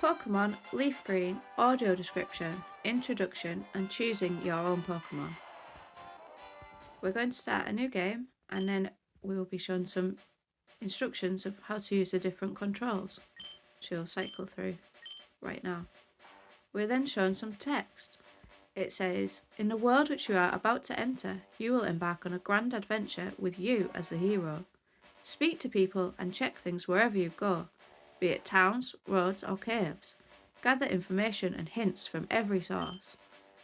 Pokémon Leaf Green audio description, introduction and choosing your own Pokémon. We're going to start a new game and then we will be shown some instructions of how to use the different controls, which we'll cycle through right now. We're then shown some text. It says, in the world which you are about to enter, you will embark on a grand adventure with you as the hero. Speak to people and check things wherever you go, be it towns, roads or caves. Gather information and hints from every source.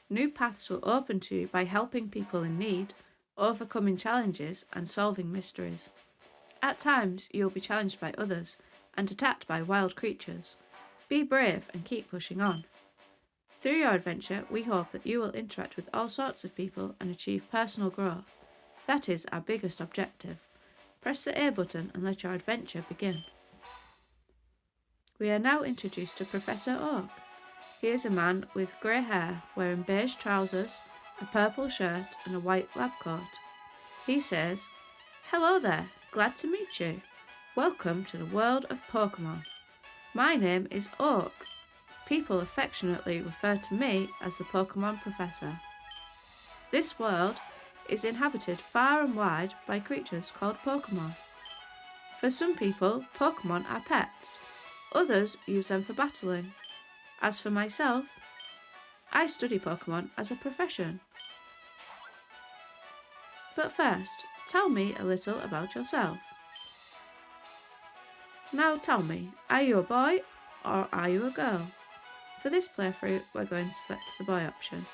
New paths will open to you by helping people in need, overcoming challenges and solving mysteries. At times you will be challenged by others and attacked by wild creatures. Be brave and keep pushing on. Through your adventure, we hope that you will interact with all sorts of people and achieve personal growth. That is our biggest objective. Press the A button and let your adventure begin. We are now introduced to Professor Oak. He is a man with grey hair, wearing beige trousers, a purple shirt and a white lab coat. He says, "Hello there, glad to meet you. Welcome to the world of Pokémon. My name is Oak. People affectionately refer to me as the Pokémon Professor. This world is inhabited far and wide by creatures called Pokémon. For some people, Pokémon are pets. Others use them for battling. As for myself, I study Pokémon as a profession. But first, tell me a little about yourself. Now tell me, are you a boy or are you a girl?" For this playthrough, we're going to select the boy option.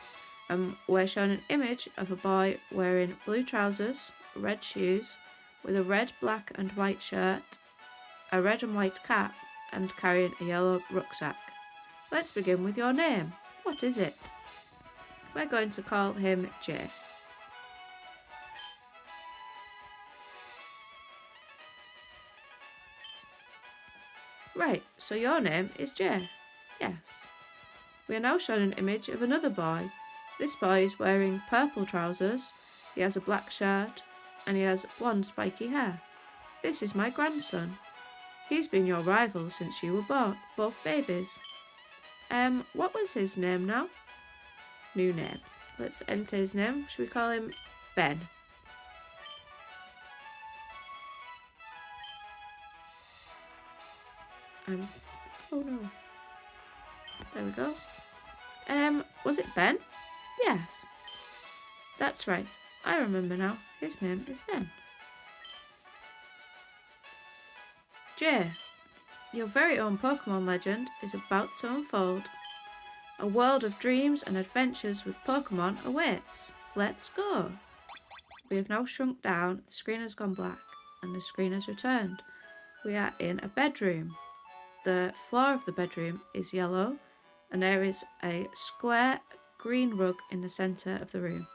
We're shown an image of a boy wearing blue trousers, red shoes, with a red, black and white shirt, a red and white cap, and carrying a yellow rucksack. Let's begin with your name. What is it? We're going to call him Jay. Right, so your name is Jay. Yes. We are now shown an image of another boy. This boy is wearing purple trousers, he has a black shirt, and he has blonde spiky hair. This is my grandson. He's been your rival since you were both babies. What was his name now? New name. Let's enter his name. Should we call him Ben? Oh no. There we go. Was it Ben? Yes. That's right. I remember now. His name is Ben. Jay, your very own Pokémon legend is about to unfold. A world of dreams and adventures with Pokémon awaits. Let's go. We have now shrunk down, the screen has gone black, and the screen has returned. We are in a bedroom. The floor of the bedroom is yellow, and there is a square green rug in the centre of the room.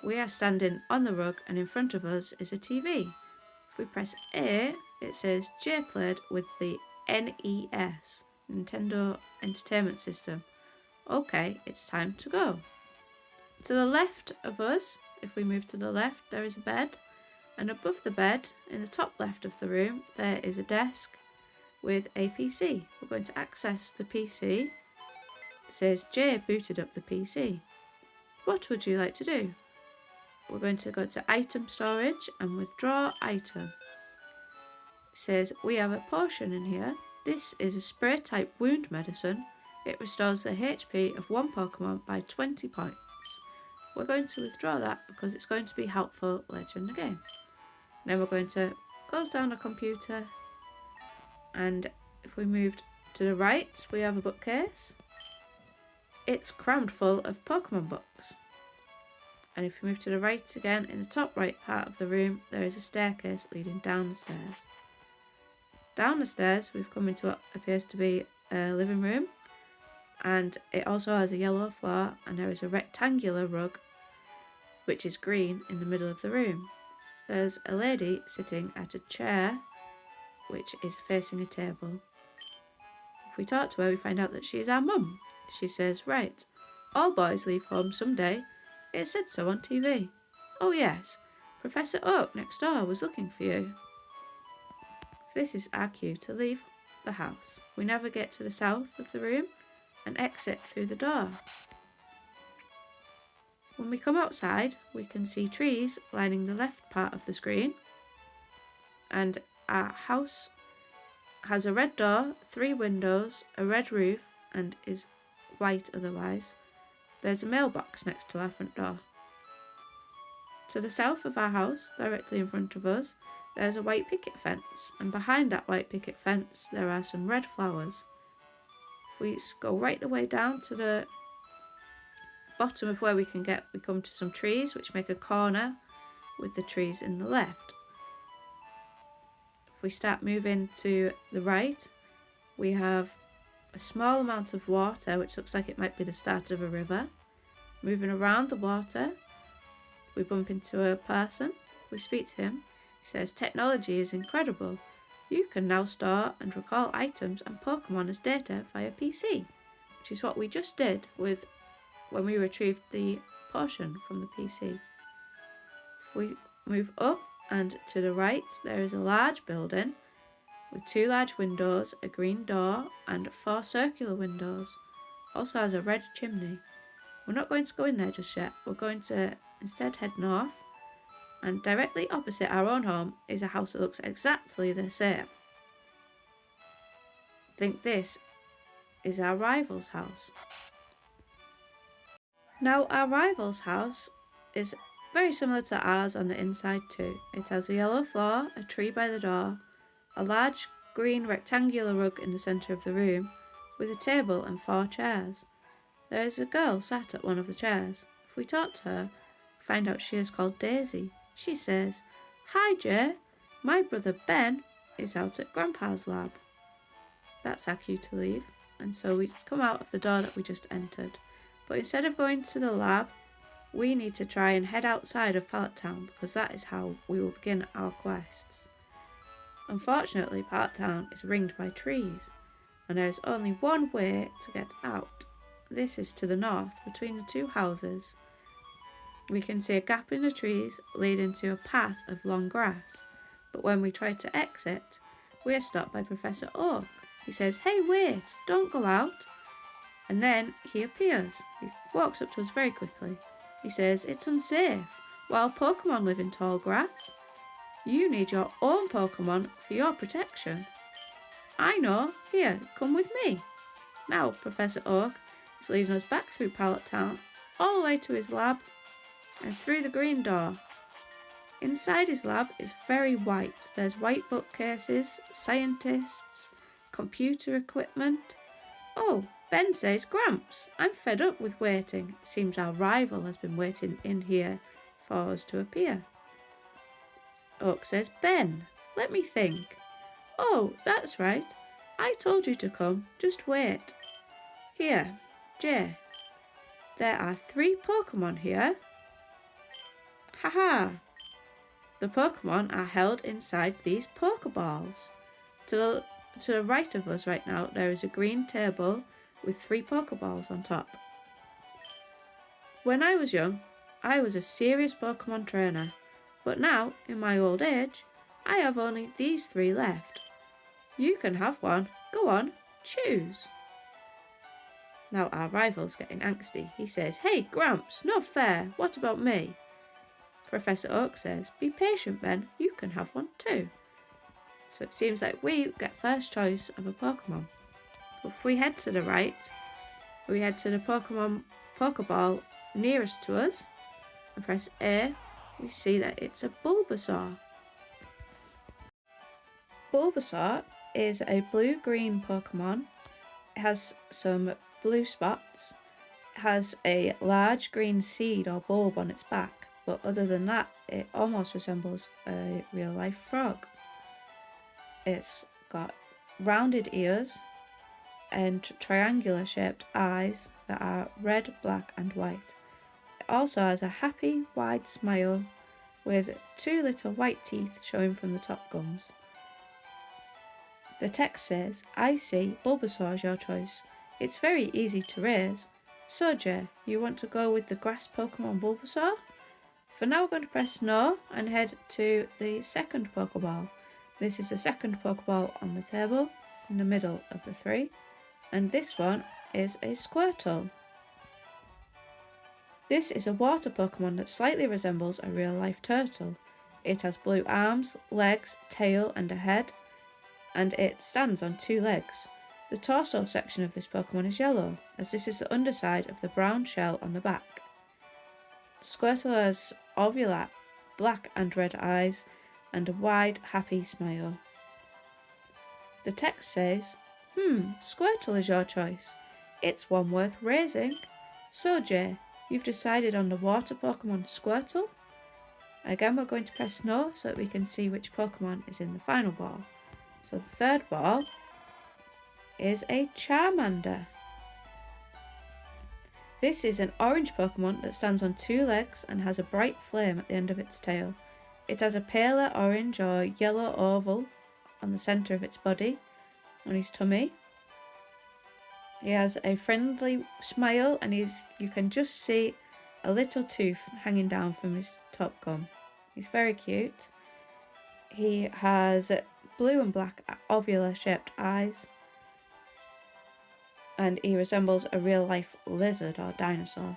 We are standing on the rug, and in front of us is a TV. If we press A, it says Jay played with the NES, Nintendo Entertainment System. Okay, it's time to go. To the left of us, if we move to the left, there is a bed, and above the bed, in the top left of the room, there is a desk with a PC. We're going to access the PC. It says Jay booted up the PC. What would you like to do? We're going to go to item storage and withdraw item. It says we have a potion in here. This is a spray type wound medicine. It restores the HP of one Pokemon by 20 points. We're going to withdraw that because it's going to be helpful later in the game. Then we're going to close down the computer, and if we moved to the right, we have a bookcase. It's crammed full of Pokemon books. And if we move to the right again, in the top right part of the room, there is a staircase leading down the stairs. Down the stairs, we've come into what appears to be a living room, and it also has a yellow floor, and there is a rectangular rug, which is green, in the middle of the room. There's a lady sitting at a chair, which is facing a table. If we talk to her, we find out that she is our mum. She says, "Right, all boys leave home someday. It said so on TV. Oh yes, Professor Oak next door was looking for you." So this is our cue to leave the house. We navigate to the south of the room and exit through the door. When we come outside, we can see trees lining the left part of the screen, and our house has a red door, 3 windows, a red roof, and is white otherwise. There's a mailbox next to our front door. To the south of our house, directly in front of us, there's a white picket fence, and behind that white picket fence there are some red flowers. If we go right the way down to the bottom of where we come to some trees which make a corner with the trees in the left. If we start moving to the right, we have a small amount of water which looks like it might be the start of a river. Moving around the water, we bump into a person. We speak to him. He says, "Technology is incredible. You can now store and recall items and Pokemon as data via PC," which is what we just did with when we retrieved the potion from the PC. If we move up and to the right, there is a large building with 2 large windows, a green door, and 4 circular windows. Also has a red chimney. We're not going to go in there just yet. We're going to instead head north, and directly opposite our own home is a house that looks exactly the same. I think this is our rival's house. Now, our rival's house is very similar to ours on the inside too. It has a yellow floor, a tree by the door, a large green rectangular rug in the centre of the room, with a table and 4 chairs. There is a girl sat at one of the chairs. If we talk to her, we find out she is called Daisy. She says, "Hi Jay, my brother Ben is out at Grandpa's lab." That's our cue to leave, and so we come out of the door that we just entered. But instead of going to the lab, we need to try and head outside of Pallet Town, because that is how we will begin our quests. Unfortunately, Pallet Town is ringed by trees, and there is only one way to get out. This is to the north, between the 2 houses. We can see a gap in the trees leading to a path of long grass, but when we try to exit, we are stopped by Professor Oak. He says, "Hey, wait, don't go out." And then he appears. He walks up to us very quickly. He says, "It's unsafe. Wild Pokemon live in tall grass. You need your own Pokemon for your protection." "I know. Here, come with me." Now, Professor Oak is leading us back through Pallet Town, all the way to his lab, and through the green door. Inside his lab is very white. There's white bookcases, scientists, computer equipment. "Oh, Ben says, Gramps, I'm fed up with waiting. Seems our rival has been waiting in here for us to appear." Oak says, "Ben, let me think. Oh, that's right. I told you to come. Just wait. Here, Jay. There are 3 Pokemon here. Haha. The Pokemon are held inside these Pokeballs. To the right of us right now, there is a green table with 3 Pokeballs on top. When I was young, I was a serious Pokemon trainer, but now, in my old age, I have only these 3 left. You can have one. Go on, choose." Now our rival's getting angsty. He says, "Hey, Gramps, no fair. What about me?" Professor Oak says, "Be patient, Ben. You can have one too." So it seems like we get first choice of a Pokemon. If we head to the right, we head to the Pokeball nearest to us and press A. We see that it's a Bulbasaur. Bulbasaur is a blue-green Pokemon. It has some blue spots. It has a large green seed or bulb on its back, but other than that, it almost resembles a real-life frog. It's got rounded ears and triangular-shaped eyes that are red, black and white. It also has a happy, wide smile with 2 little white teeth showing from the top gums. The text says, "I see Bulbasaur is your choice. It's very easy to raise. So Jay, you want to go with the grass Pokemon Bulbasaur?" For now we're going to press no and head to the second Pokeball. This is the second Pokeball on the table. in the middle of the three, and this one is a Squirtle. This is a water Pokemon that slightly resembles a real-life turtle. It has blue arms, legs, tail and a head, and it stands on 2 legs. The torso section of this Pokemon is yellow, as this is the underside of the brown shell on the back. Squirtle has ovular black and red eyes and a wide, happy smile. The text says, Squirtle is your choice. It's one worth raising. So Jay, you've decided on the water Pokemon Squirtle? Again, we're going to press no so that we can see which Pokemon is in the final ball. So the third ball is a Charmander. This is an orange Pokemon that stands on 2 legs and has a bright flame at the end of its tail. It has a paler orange or yellow oval on the centre of its body, on his tummy. He has a friendly smile and you can just see a little tooth hanging down from his top gum. He's very cute. He has blue and black ovular shaped eyes, and he resembles a real life lizard or dinosaur.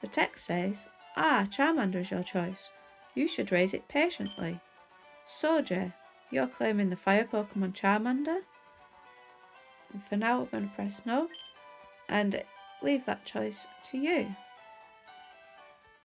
The text says, Charmander is your choice. You should raise it patiently. So Jay, you're claiming the fire Pokemon Charmander? And for now we're going to press no and leave that choice to you.